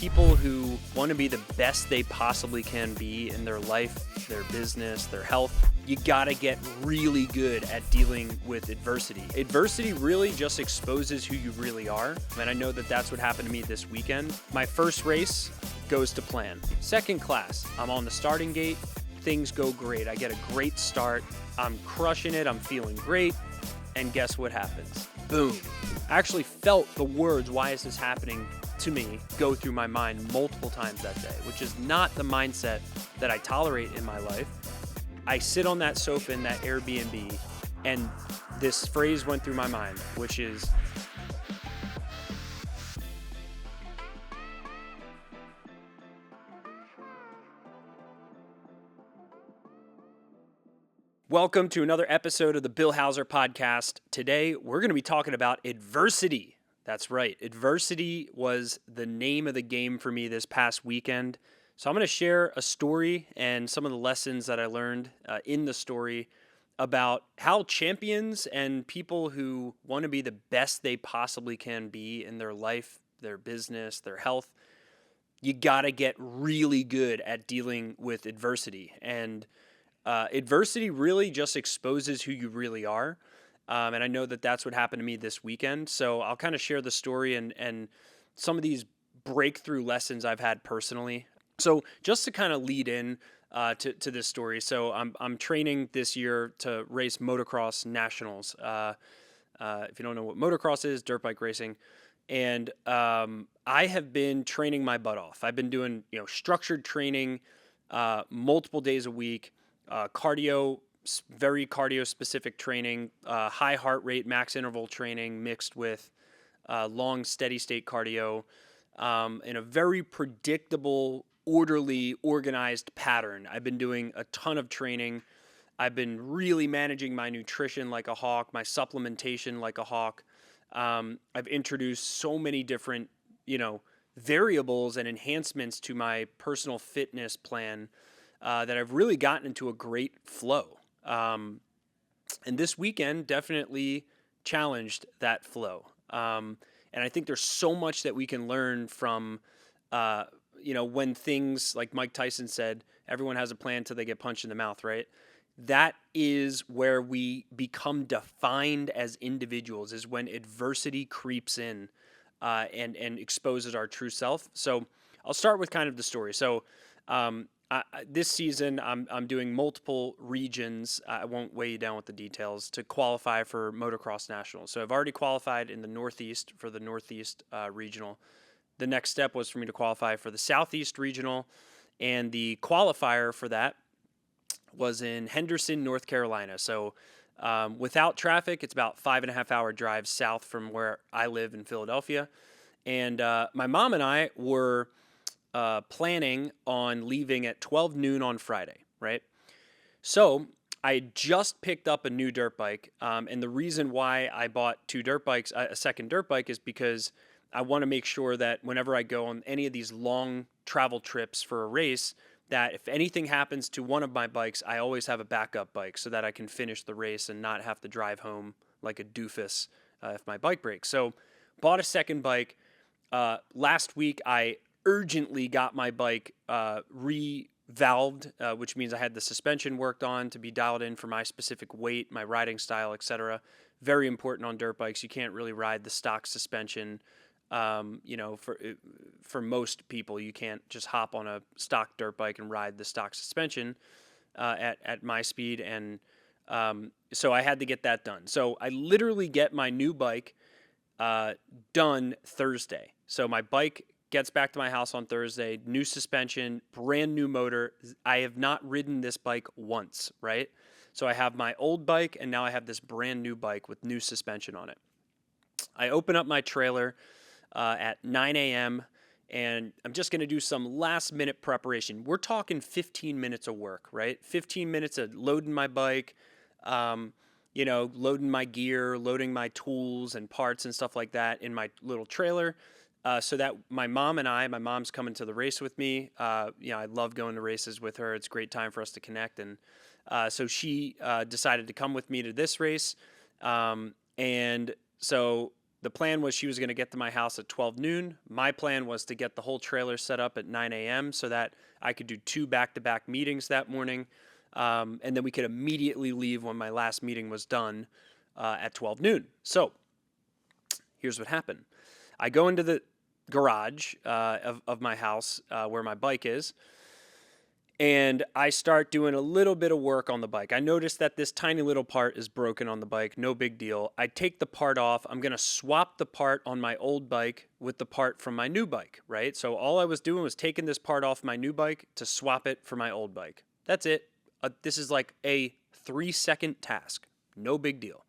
people who want to be the best they possibly can be in their life, their business, their health, you gotta get really good at dealing with adversity. Adversity really just exposes who you really are, and I know that that's what happened to me this weekend. My first race goes to plan. Second class, I'm on the starting gate, things go great. I get a great start, I'm crushing it, I'm feeling great, and guess what happens? Boom. I actually felt the words, "Why is this happening to me?" go through my mind multiple times that day, which is not the mindset that I tolerate in my life. I sit on that sofa in that Airbnb, and this phrase went through my mind, which is, welcome to another episode of the Bill Hauser podcast. Today, we're going to be talking about adversity. That's right. Adversity was the name of the game for me this past weekend. So I'm going to share a story and some of the lessons that I learned in the story about how champions and people who want to be the best they possibly can be in their life, their business, their health, you got to get really good at dealing with adversity. And adversity really just exposes who you really are. And I know that that's what happened to me this weekend. So I'll kind of share the story and some of these breakthrough lessons I've had personally. So just to kind of lead in to this story, so I'm training this year to race motocross nationals. If you don't know what motocross is, dirt bike racing, and I have been training my butt off. I've been doing structured training, multiple days a week, cardio, very cardio specific training, high heart rate, max interval training mixed with long steady state cardio, in a very predictable, orderly, organized pattern. I've been doing a ton of training. I've been really managing my nutrition like a hawk, my supplementation like a hawk. I've introduced so many different, variables and enhancements to my personal fitness plan that I've really gotten into a great flow. And this weekend definitely challenged that flow. And I think there's so much that we can learn from, when things, like Mike Tyson said, everyone has a plan till they get punched in the mouth, right? That is where we become defined as individuals, is when adversity creeps in and exposes our true self. So I'll start with kind of the story. So this season, I'm doing multiple regions. I won't weigh you down with the details to qualify for motocross nationals. So I've already qualified in the Northeast for the Northeast regional. The next step was for me to qualify for the Southeast regional, and the qualifier for that was in Henderson, North Carolina. So without traffic, it's about 5.5 hour drive south from where I live in Philadelphia. And my mom and I were planning on leaving at 12 noon on Friday, right? So I had just picked up a new dirt bike, and the reason why I bought two dirt bikes, a second dirt bike, is because I want to make sure that whenever I go on any of these long travel trips for a race, that if anything happens to one of my bikes, I always have a backup bike so that I can finish the race and not have to drive home like a doofus if my bike breaks. So bought a second bike. Last week, I urgently got my bike re-valved, which means I had the suspension worked on to be dialed in for my specific weight, my riding style, etc. Very important on dirt bikes. You can't really ride the stock suspension. For most people, you can't just hop on a stock dirt bike and ride the stock suspension at my speed. And so I had to get that done. So I literally get my new bike done Thursday. So my bike gets back to my house on Thursday, new suspension, brand new motor. I have not ridden this bike once, right? So I have my old bike, and now I have this brand new bike with new suspension on it. I open up my trailer at 9 a.m., and I'm just going to do some last minute preparation. We're talking 15 minutes of work, right? 15 minutes of loading my bike, loading my gear, loading my tools and parts and stuff like that in my little trailer, so that my mom's coming to the race with me. I love going to races with her. It's a great time for us to connect. And so she decided to come with me to this race. And so The plan was she was going to get to my house at 12 noon. My plan was to get the whole trailer set up at 9 a.m. so that I could do 2 back-to-back meetings that morning. And then we could immediately leave when my last meeting was done at 12 noon. So here's what happened. I go into the garage of my house where my bike is, and I start doing a little bit of work on the bike. I noticed that this tiny little part is broken on the bike. No big deal. I take the part off. I'm going to swap the part on my old bike with the part from my new bike, right? So all I was doing was taking this part off my new bike to swap it for my old bike. That's it. This is like a 3-second task. No big deal.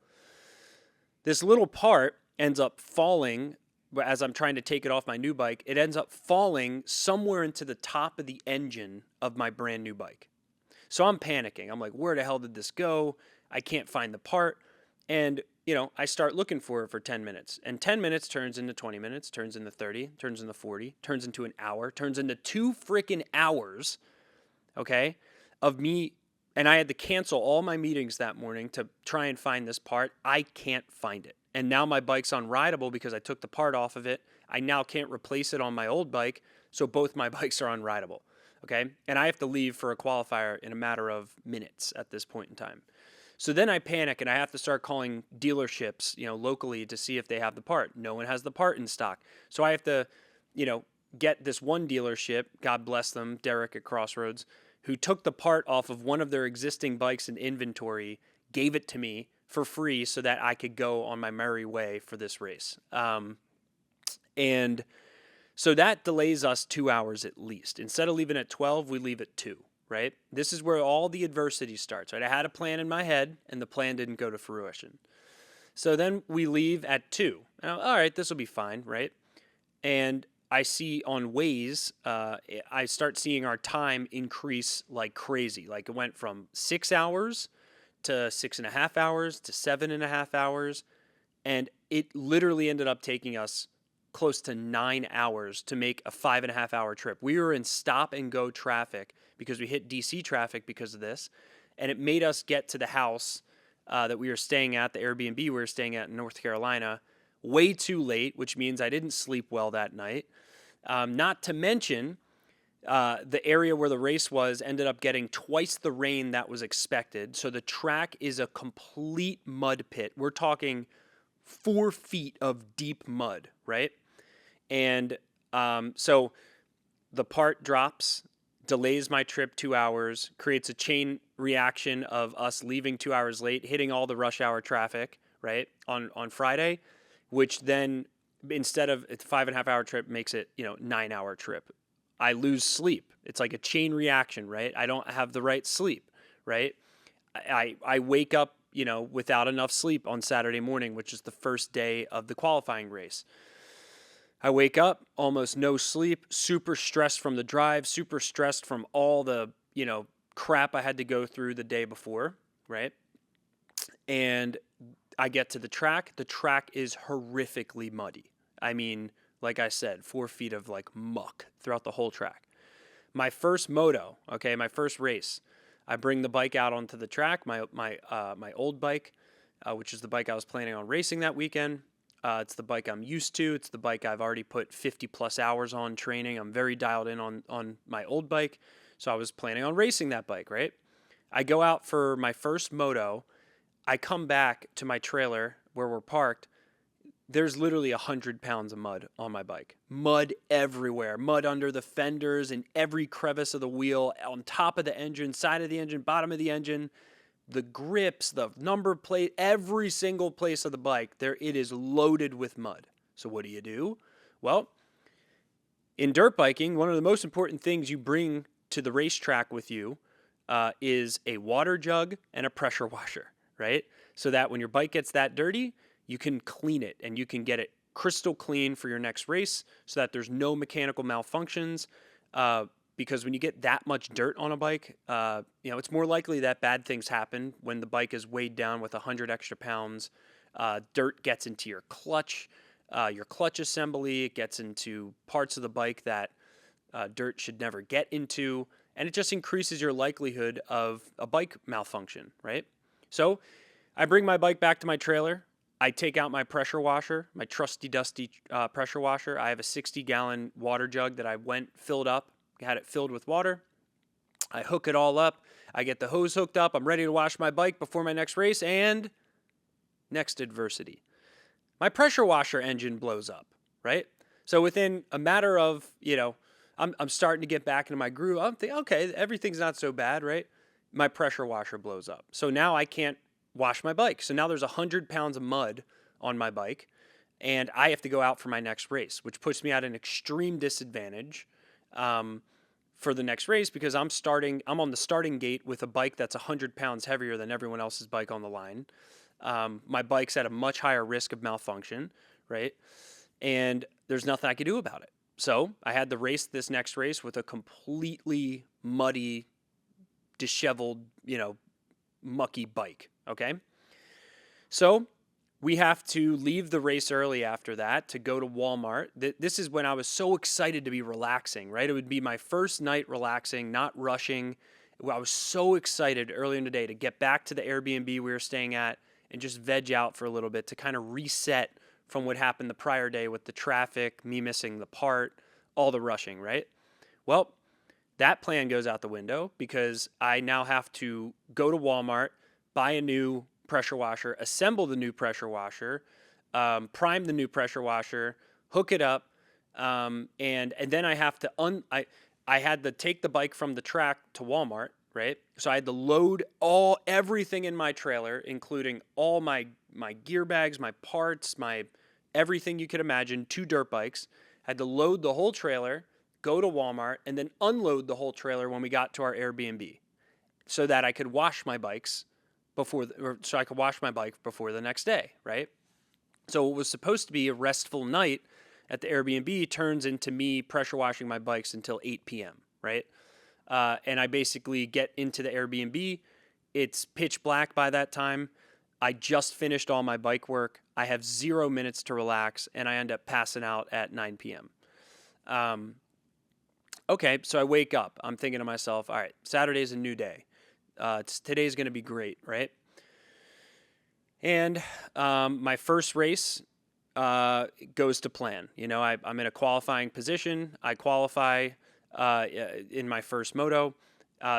This little part ends up falling as I'm trying to take it off my new bike. It ends up falling somewhere into the top of the engine of my brand new bike. So I'm panicking. I'm like, where the hell did this go? I can't find the part. And, I start looking for it for 10 minutes. And 10 minutes turns into 20 minutes, turns into 30, turns into 40, turns into an hour, turns into 2 freaking hours, okay, of me. And I had to cancel all my meetings that morning to try and find this part. I can't find it. And now my bike's unrideable because I took the part off of it. I now can't replace it on my old bike, so both my bikes are unrideable, okay? And I have to leave for a qualifier in a matter of minutes at this point in time. So then I panic and I have to start calling dealerships, locally to see if they have the part. No one has the part in stock. So I have to, get this one dealership, God bless them, Derek at Crossroads, who took the part off of one of their existing bikes in inventory, gave it to me for free so that I could go on my merry way for this race. And so that delays us 2 hours at least. Instead of leaving at 12, we leave at 2, right? This is where all the adversity starts, right? I had a plan in my head, and the plan didn't go to fruition. So then we leave at 2. And all right, this will be fine, right? And I see on Waze, I start seeing our time increase like crazy. Like it went from 6 hours to 6.5 hours to 7.5 hours. And it literally ended up taking us close to 9 hours to make a 5.5 hour trip. We were in stop and go traffic because we hit DC traffic because of this. And it made us get to the house that we were staying at, the Airbnb we were staying at in North Carolina, way too late, which means I didn't sleep well that night. Not to mention, the area where the race was ended up getting twice the rain that was expected. So the track is a complete mud pit. We're talking 4 feet of deep mud, right? And so the part drops, delays my trip 2 hours, creates a chain reaction of us leaving 2 hours late, hitting all the rush hour traffic, right, on Friday, which then instead of a 5.5 hour trip makes it, 9 hour trip. I lose sleep. It's like a chain reaction, right? I don't have the right sleep, right? I wake up, without enough sleep on Saturday morning, which is the first day of the qualifying race. I wake up, almost no sleep, super stressed from the drive, super stressed from all the, crap I had to go through the day before, right? And I get to the track. The track is horrifically muddy. I mean, like I said, 4 feet of like muck throughout the whole track. My first moto, my first race, I bring the bike out onto the track, my old bike, which is the bike I was planning on racing that weekend. It's the bike I'm used to. It's the bike I've already put 50 plus hours on training. I'm very dialed in on my old bike. So I was planning on racing that bike, right? I go out for my first moto. I come back to my trailer where we're parked. There's literally 100 pounds of mud on my bike. Mud everywhere. Mud under the fenders, in every crevice of the wheel, on top of the engine, side of the engine, bottom of the engine, the grips, the number plate, every single place of the bike, it is loaded with mud. So what do? Well, in dirt biking, one of the most important things you bring to the racetrack with you is a water jug and a pressure washer, right? So that when your bike gets that dirty, you can clean it and you can get it crystal clean for your next race so that there's no mechanical malfunctions. Because when you get that much dirt on a bike, it's more likely that bad things happen when the bike is weighed down with 100 extra pounds. Dirt gets into your clutch assembly. It gets into parts of the bike that dirt should never get into. And it just increases your likelihood of a bike malfunction, right? So I bring my bike back to my trailer. I take out my pressure washer, my trusty dusty pressure washer. I have a 60-gallon water jug that I filled up, had it filled with water. I hook it all up. I get the hose hooked up. I'm ready to wash my bike before my next race, and next adversity. My pressure washer engine blows up, right? So within a matter of, I'm starting to get back into my groove. I'm thinking, okay, everything's not so bad, right? My pressure washer blows up. So now I can't wash my bike. So now there's 100 pounds of mud on my bike, and I have to go out for my next race, which puts me at an extreme disadvantage for the next race because I'm on the starting gate with a bike that's 100 pounds heavier than everyone else's bike on the line. My bike's at a much higher risk of malfunction, right? And there's nothing I could do about it. So I had to race this next race with a completely muddy, disheveled, mucky bike, okay? So we have to leave the race early after that to go to Walmart. This is when I was so excited to be relaxing, right? It would be my first night relaxing, not rushing. I was so excited early in the day to get back to the Airbnb we were staying at and just veg out for a little bit to kind of reset from what happened the prior day with the traffic, me missing the part, all the rushing, right? Well, that plan goes out the window because I now have to go to Walmart, buy a new pressure washer, assemble the new pressure washer, prime the new pressure washer, hook it up, and then I have to I had to take the bike from the track to Walmart, right? So I had to load everything in my trailer, including all my gear bags, my parts, my everything you could imagine, 2 dirt bikes. Had to load the whole trailer, go to Walmart, and then unload the whole trailer when we got to our Airbnb, so that I could wash my bikes before the next day, right? So what was supposed to be a restful night at the Airbnb turns into me pressure washing my bikes until 8 p.m., right? And I basically get into the Airbnb. It's pitch black by that time. I just finished all my bike work. I have 0 minutes to relax, and I end up passing out at 9 p.m. Okay, so I wake up. I'm thinking to myself, all right, Saturday's a new day. Today's going to be great, right? And my first race goes to plan. I'm in a qualifying position. I qualify in my first moto,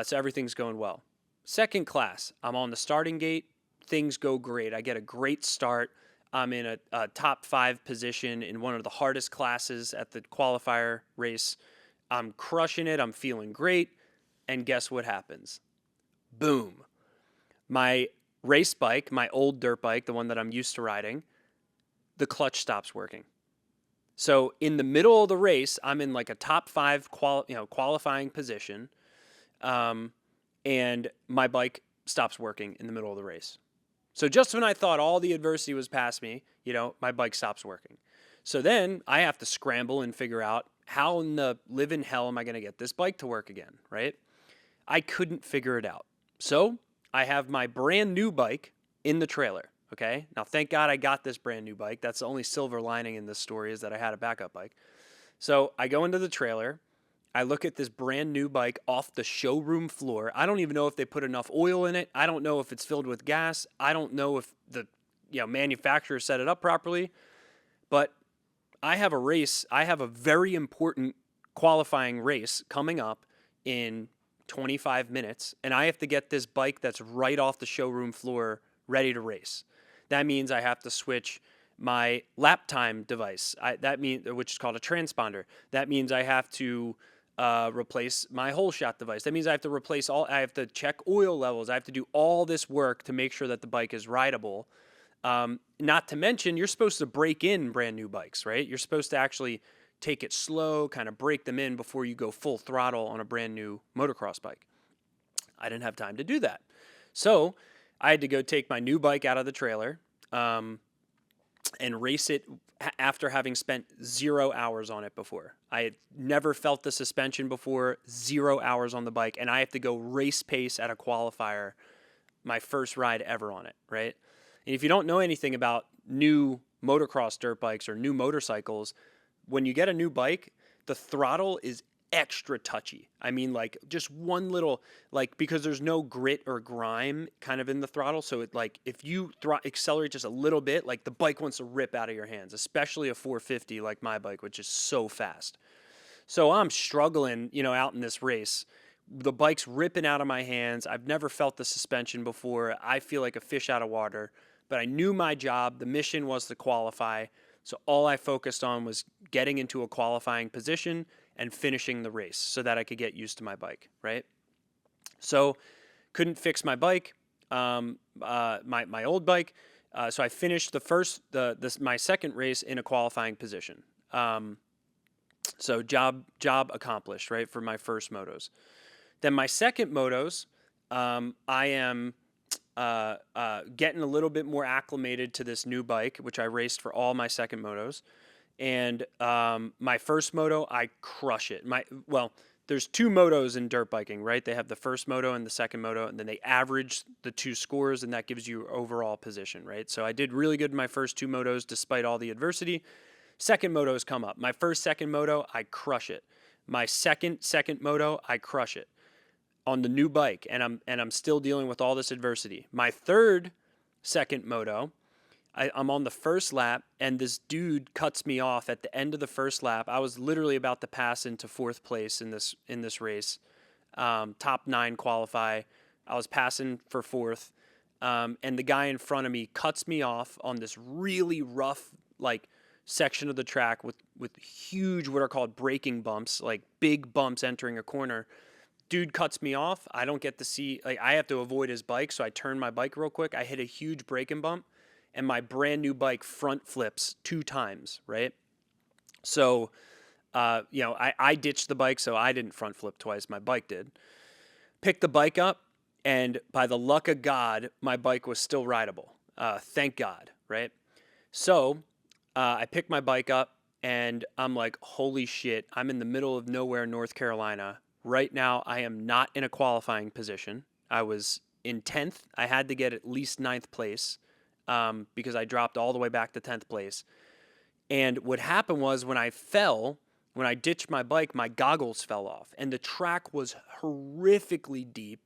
so everything's going well. Second class, I'm on the starting gate. Things go great. I get a great start. I'm in a top 5 position in one of the hardest classes at the qualifier race. I'm crushing it. I'm feeling great. And guess what happens? Boom. My race bike, my old dirt bike, the one that I'm used to riding, the clutch stops working. So in the middle of the race, I'm in like a top 5 qualifying position, and my bike stops working in the middle of the race. So just when I thought all the adversity was past me, my bike stops working. So then I have to scramble and figure out how in the living hell am I going to get this bike to work again, right? I couldn't figure it out. So I have my brand new bike in the trailer, okay? Now, thank God I got this brand new bike. That's the only silver lining in this story is that I had a backup bike. So I go into the trailer. I look at this brand new bike off the showroom floor. I don't even know if they put enough oil in it. I don't know if it's filled with gas. I don't know if the manufacturer set it up properly. But I have a race. I have a very important qualifying race coming up in 25 minutes, and I have to get this bike that's right off the showroom floor ready to race. That means I have to switch my lap time device, which is called a transponder. That means I have to replace my whole shot device. That means I have to I have to check oil levels. I have to do all this work to make sure that the bike is rideable. Not to mention, you're supposed to break in brand new bikes, right? You're supposed to actually take it slow, kind of break them in before you go full throttle on a brand new motocross bike. I didn't have time to do that. So I had to go take my new bike out of the trailer and race it after having spent 0 hours on it before. I had never felt the suspension before, 0 hours on the bike, and I have to go race pace at a qualifier, my first ride ever on it, right? And if you don't know anything about new motocross dirt bikes or new motorcycles, when you get a new bike, the throttle is extra touchy. I mean, like just one little, like, because there's no grit or grime kind of in the throttle. So it, like, if you accelerate just a little bit, like the bike wants to rip out of your hands, especially a 450 like my bike, which is so fast. So I'm struggling, out in this race. The bike's ripping out of my hands. I've never felt the suspension before. I feel like a fish out of water, but I knew my job. The mission was to qualify. So all I focused on was getting into a qualifying position and finishing the race so that I could get used to my bike, right? So couldn't fix my bike, my old bike. So I finished my second race in a qualifying position. So job accomplished, right, for my first motos. Then my second motos, I am getting a little bit more acclimated to this new bike, which I raced for all my second motos. And my first moto, I crush it. There's two motos in dirt biking, right? They have the first moto and the second moto, and then they average the two scores, and that gives you overall position, right? So I did really good in my first two motos despite all the adversity. Second motos come up. My second moto, I crush it. My second moto, I crush it on the new bike, and I'm still dealing with all this adversity. My second moto, I'm on the first lap, and this dude cuts me off at the end of the first lap. I was literally about to pass into fourth place in this race, top 9 qualify. I was passing for fourth, and the guy in front of me cuts me off on this really rough, like, section of the track with huge, what are called braking bumps, like big bumps entering a corner. Dude cuts me off. I don't get to see, like, I have to avoid his bike, so I turn my bike real quick. I hit a huge braking bump, and my brand new bike front flips 2 times, right? So, I ditched the bike, so I didn't front flip twice. My bike did. Picked the bike up, and by the luck of God, my bike was still rideable. Thank God, right? So I picked my bike up, and I'm like, holy shit, I'm in the middle of nowhere, North Carolina. Right now, I am not in a qualifying position. I was in 10th. I had to get at least 9th place because I dropped all the way back to 10th place. And what happened was when I ditched my bike, my goggles fell off. And the track was horrifically deep.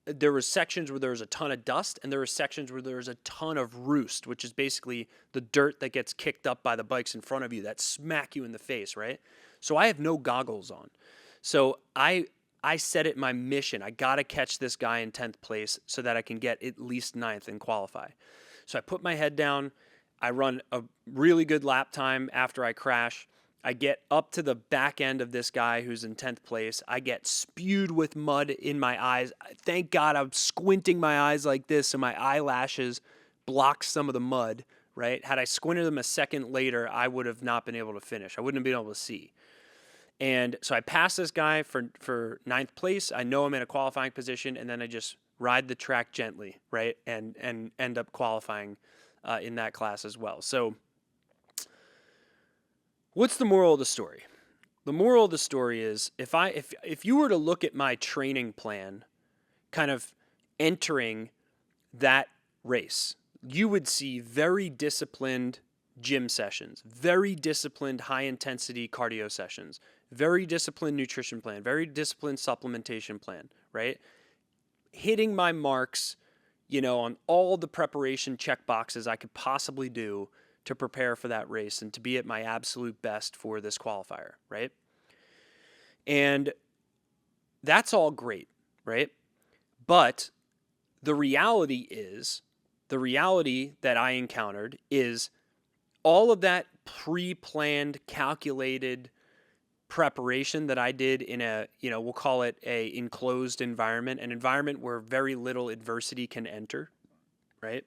There were sections where there was a ton of dust, and there were sections where there was a ton of roost, which is basically the dirt that gets kicked up by the bikes in front of you that smack you in the face, right? So I have no goggles on. So I set it my mission. I got to catch this guy in 10th place so that I can get at least 9th and qualify. So I put my head down. I run a really good lap time after I crash. I get up to the back end of this guy who's in 10th place. I get spewed with mud in my eyes. Thank God I'm squinting my eyes like this so my eyelashes block some of the mud, right? Had I squinted them a second later, I would have not been able to finish. I wouldn't have been able to see. And so I pass this guy for 9th place. I know I'm in a qualifying position, and then I just ride the track gently, right? And end up qualifying in that class as well. So what's the moral of the story? The moral of the story is if you were to look at my training plan kind of entering that race, you would see very disciplined gym sessions, very disciplined high-intensity cardio sessions, very disciplined nutrition plan, very disciplined supplementation plan, right? Hitting my marks, on all the preparation check boxes I could possibly do to prepare for that race and to be at my absolute best for this qualifier, right? And that's all great, right? But the reality that I encountered is all of that pre-planned, calculated preparation that I did in we'll call it a enclosed environment, an environment where very little adversity can enter, right?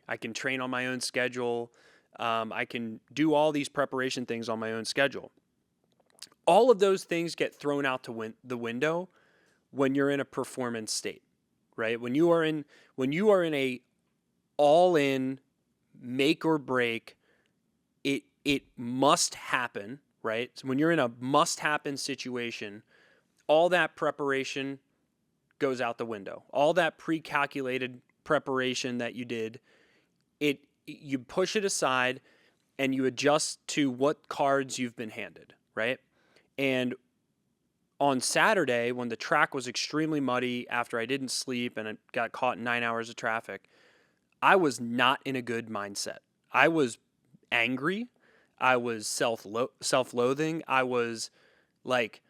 I can train on my own schedule. I can do all these preparation things on my own schedule. All of those things get thrown out to the window when you're in a performance state, right? When you are in a all-in make or break, it must happen, right? So when you're in a must-happen situation, all that preparation goes out the window. All that pre-calculated preparation that you did, you push it aside and you adjust to what cards you've been handed, right? And on Saturday, when the track was extremely muddy after I didn't sleep and I got caught in 9 hours of traffic, I was not in a good mindset. I was angry. I was self-loathing. I was like,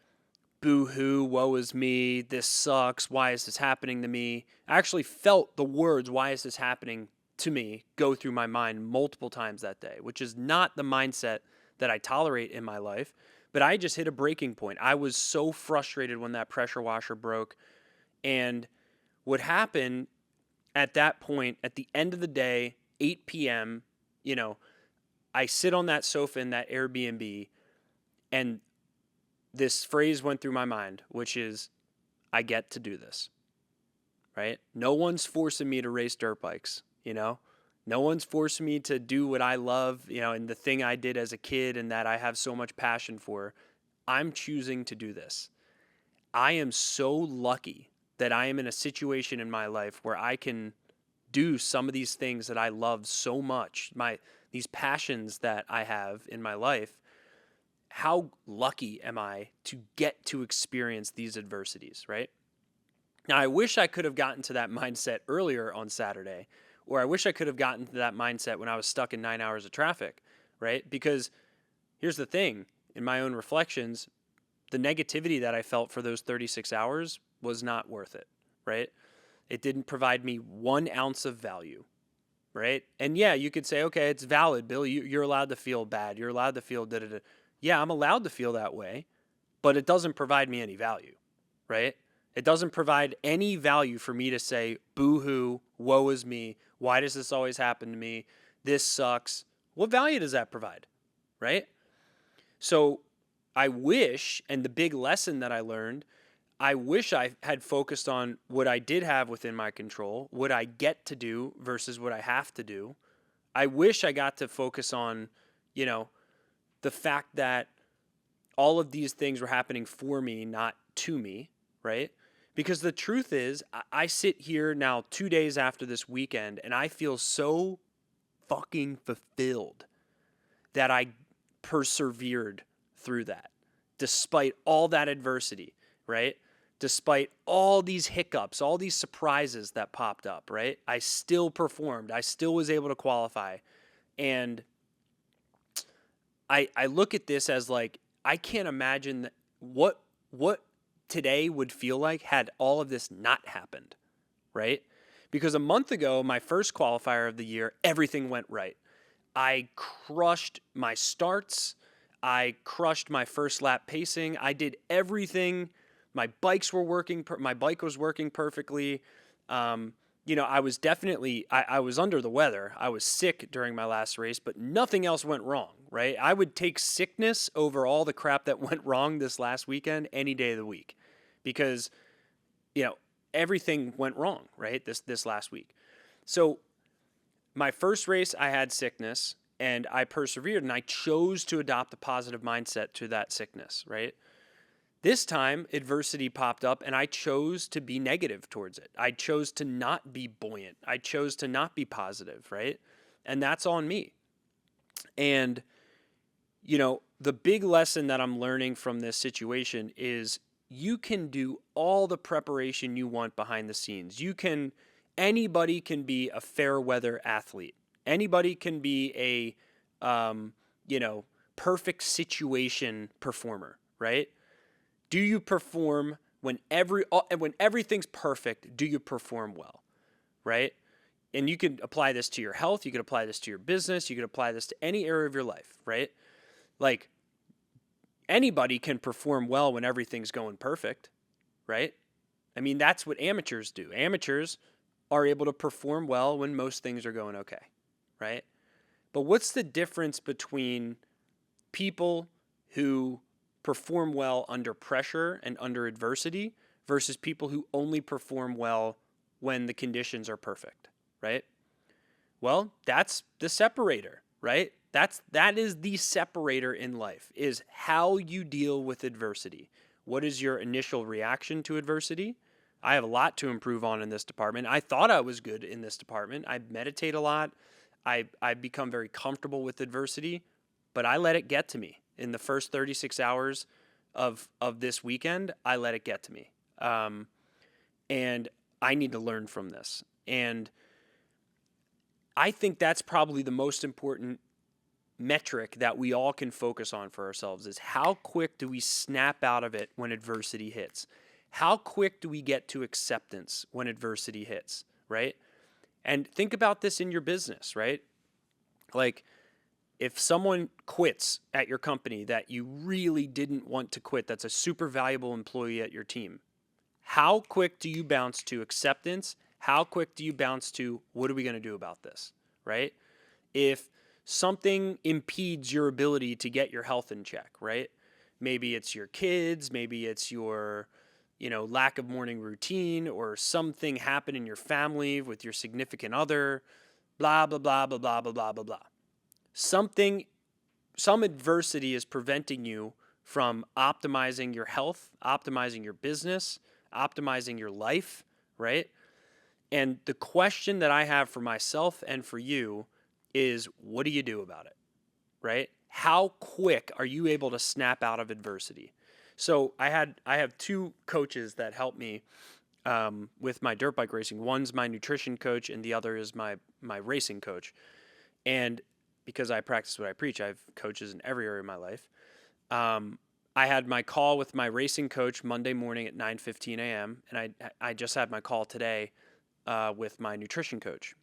boo-hoo, woe is me, this sucks, why is this happening to me? I actually felt the words, why is this happening to me, go through my mind multiple times that day, which is not the mindset that I tolerate in my life. But I just hit a breaking point. I was so frustrated when that pressure washer broke. And what happened at that point, at the end of the day, 8 p.m., I sit on that sofa in that Airbnb, and this phrase went through my mind, which is, I get to do this, right? No one's forcing me to race dirt bikes, No one's forcing me to do what I love, and the thing I did as a kid and that I have so much passion for. I'm choosing to do this. I am so lucky that I am in a situation in my life where I can do some of these things that I love so much, these passions that I have in my life. How lucky am I to get to experience these adversities, right? Now, I wish I could have gotten to that mindset earlier on Saturday, or I wish I could have gotten to that mindset when I was stuck in 9 hours of traffic, right? Because here's the thing, in my own reflections, the negativity that I felt for those 36 hours was not worth it, right? It didn't provide me 1 ounce of value, right? And yeah, you could say, okay, it's valid, Bill. You're allowed to feel bad. You're allowed to feel da-da-da. Yeah, I'm allowed to feel that way, but it doesn't provide me any value, right? It doesn't provide any value for me to say, boo-hoo, woe is me, why does this always happen to me, this sucks. What value does that provide, right? So I wish, and the big lesson that I learned, I wish I had focused on what I did have within my control, what I get to do versus what I have to do. I wish I got to focus on, the fact that all of these things were happening for me, not to me, right? Because the truth is, I sit here now 2 days after this weekend, and I feel so fucking fulfilled that I persevered through that, despite all that adversity, right? Despite all these hiccups, all these surprises that popped up, right? I still performed. I still was able to qualify. And I look at this as like, I can't imagine what today would feel like had all of this not happened, right? Because a month ago, my first qualifier of the year, everything went right. I crushed my starts. I crushed my first lap pacing. I did everything. My bike was working perfectly. I was definitely, I was under the weather. I was sick during my last race, but nothing else went wrong, right? I would take sickness over all the crap that went wrong this last weekend any day of the week because, everything went wrong, right? This last week. So my first race, I had sickness and I persevered and I chose to adopt a positive mindset to that sickness, right? This time, adversity popped up and I chose to be negative towards it. I chose to not be buoyant. I chose to not be positive, right? And that's on me. And, the big lesson that I'm learning from this situation is you can do all the preparation you want behind the scenes. Anybody can be a fair weather athlete. Anybody can be a, perfect situation performer, right? Do you perform when everything's perfect? Do you perform well, right? And you can apply this to your health. You can apply this to your business. You can apply this to any area of your life, right? Like anybody can perform well when everything's going perfect, right? I mean, that's what amateurs do. Amateurs are able to perform well when most things are going okay, right? But what's the difference between people who perform well under pressure and under adversity versus people who only perform well when the conditions are perfect, right? Well, that's the separator, right? That is the separator in life, is how you deal with adversity. What is your initial reaction to adversity? I have a lot to improve on in this department. I thought I was good in this department. I meditate a lot. I've become very comfortable with adversity, but I let it get to me. In the first 36 hours, of this weekend, I let it get to me. And I need to learn from this. And I think that's probably the most important metric that we all can focus on for ourselves is how quick do we snap out of it when adversity hits? How quick do we get to acceptance when adversity hits, right? And think about this in your business, right? Like if someone quits at your company that you really didn't want to quit, that's a super valuable employee at your team, how quick do you bounce to acceptance? How quick do you bounce to what are we going to do about this, right? If something impedes your ability to get your health in check, right? Maybe it's your kids, maybe it's your, lack of morning routine, or something happened in your family with your significant other, blah, blah, blah, blah, blah, blah, blah, blah, blah. Some adversity is preventing you from optimizing your health, optimizing your business, optimizing your life, right? And the question that I have for myself and for you is, what do you do about it, right? How quick are you able to snap out of adversity? So I have two coaches that help me with my dirt bike racing. One's my nutrition coach, and the other is my racing coach. And because I practice what I preach, I have coaches in every area of my life. I had my call with my racing coach Monday morning at 9:15 a.m. and I just had my call today with my nutrition coach.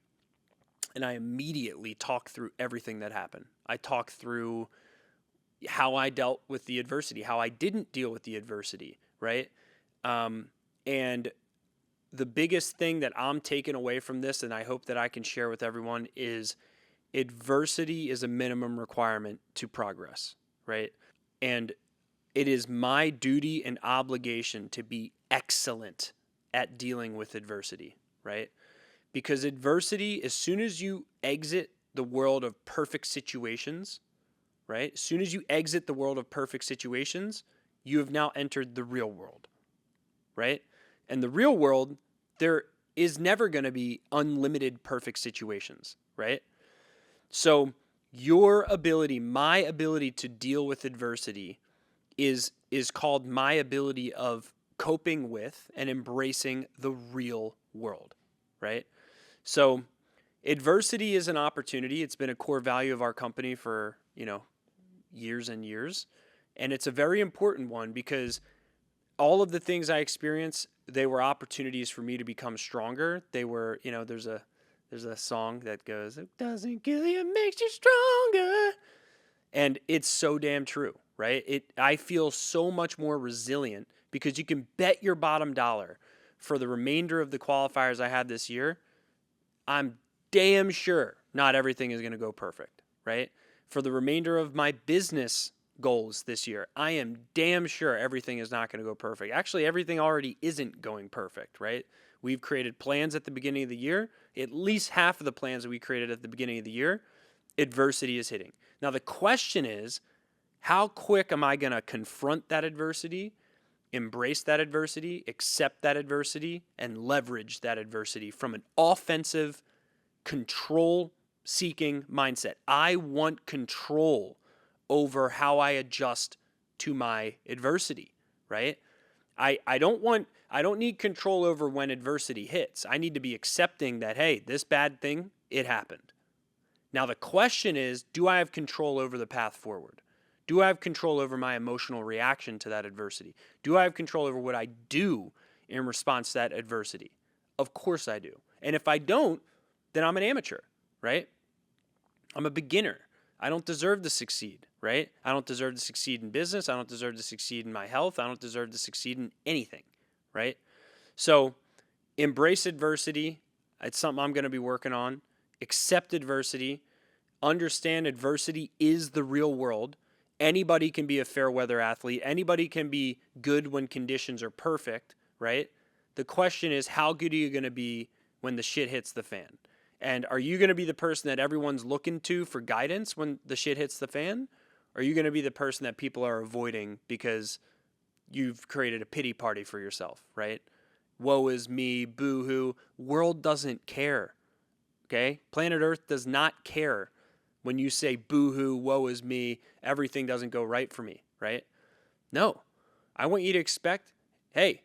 And I immediately talked through everything that happened. I talked through how I dealt with the adversity, how I didn't deal with the adversity, right? And the biggest thing that I'm taking away from this, and I hope that I can share with everyone, is adversity is a minimum requirement to progress, right? And it is my duty and obligation to be excellent at dealing with adversity, right? Because adversity, as soon as you exit the world of perfect situations, right? As soon as you exit the world of perfect situations, you have now entered the real world, right? And the real world, there is never going to be unlimited perfect situations, right? So your ability, my ability to deal with adversity is called my ability of coping with and embracing the real world, right? So adversity is an opportunity. It's been a core value of our company for, years and years. And it's a very important one because all of the things I experienced, they were opportunities for me to become stronger. They were, there's a song that goes, "It doesn't kill you, it makes you stronger." And it's so damn true, right? I feel so much more resilient because you can bet your bottom dollar for the remainder of the qualifiers I had this year, I'm damn sure not everything is going to go perfect, right? For the remainder of my business goals this year, I am damn sure everything is not going to go perfect. Actually, everything already isn't going perfect, right? We've created plans at the beginning of the year. At least half of the plans that we created at the beginning of the year, adversity is hitting. Now, the question is, how quick am I going to confront that adversity, embrace that adversity, accept that adversity, and leverage that adversity from an offensive, control-seeking mindset? I want control over how I adjust to my adversity, right? I don't need control over when adversity hits. I need to be accepting that, hey, this bad thing, it happened. Now the question is, do I have control over the path forward? Do I have control over my emotional reaction to that adversity? Do I have control over what I do in response to that adversity? Of course I do. And if I don't, then I'm an amateur, right? I'm a beginner. I don't deserve to succeed, right? I don't deserve to succeed in business. I don't deserve to succeed in my health. I don't deserve to succeed in anything, right? So embrace adversity. It's something I'm going to be working on. Accept adversity. Understand adversity is the real world. Anybody can be a fair weather athlete. Anybody can be good when conditions are perfect, right? The question is, how good are you going to be when the shit hits the fan? And are you going to be the person that everyone's looking to for guidance when the shit hits the fan? Or are you going to be the person that people are avoiding because you've created a pity party for yourself, right? Woe is me, boo-hoo. World doesn't care, okay? Planet Earth does not care when you say boo-hoo, woe is me, everything doesn't go right for me, right? No. I want you to expect, hey,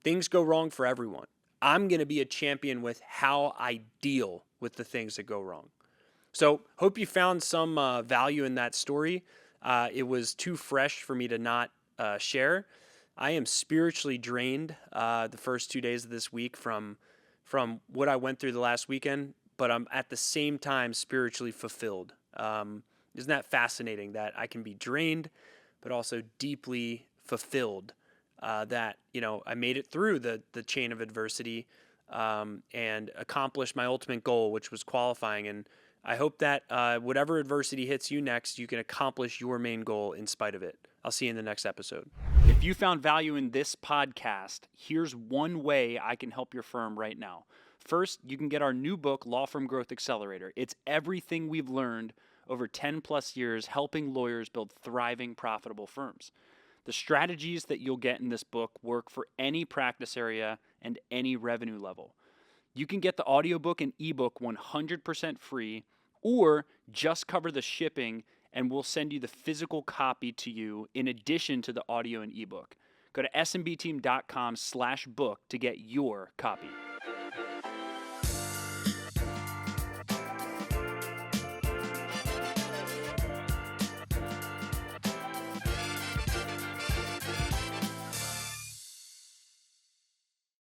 things go wrong for everyone. I'm going to be a champion with how I deal with the things that go wrong. So, hope you found some value in that story. It was too fresh for me to not share. I am spiritually drained the first 2 days of this week from what I went through the last weekend, but I'm at the same time spiritually fulfilled. Isn't that fascinating that I can be drained, but also deeply fulfilled? That I made it through the chain of adversity and accomplished my ultimate goal, which was qualifying. And I hope that whatever adversity hits you next, you can accomplish your main goal in spite of it. I'll see you in the next episode. If you found value in this podcast, here's one way I can help your firm right now. First, you can get our new book, Law Firm Growth Accelerator. It's everything we've learned over 10 plus years helping lawyers build thriving, profitable firms. The strategies that you'll get in this book work for any practice area and any revenue level. You can get the audiobook and ebook 100% free, or just cover the shipping and we'll send you the physical copy to you in addition to the audio and ebook. Go to smbteam.com/book to get your copy.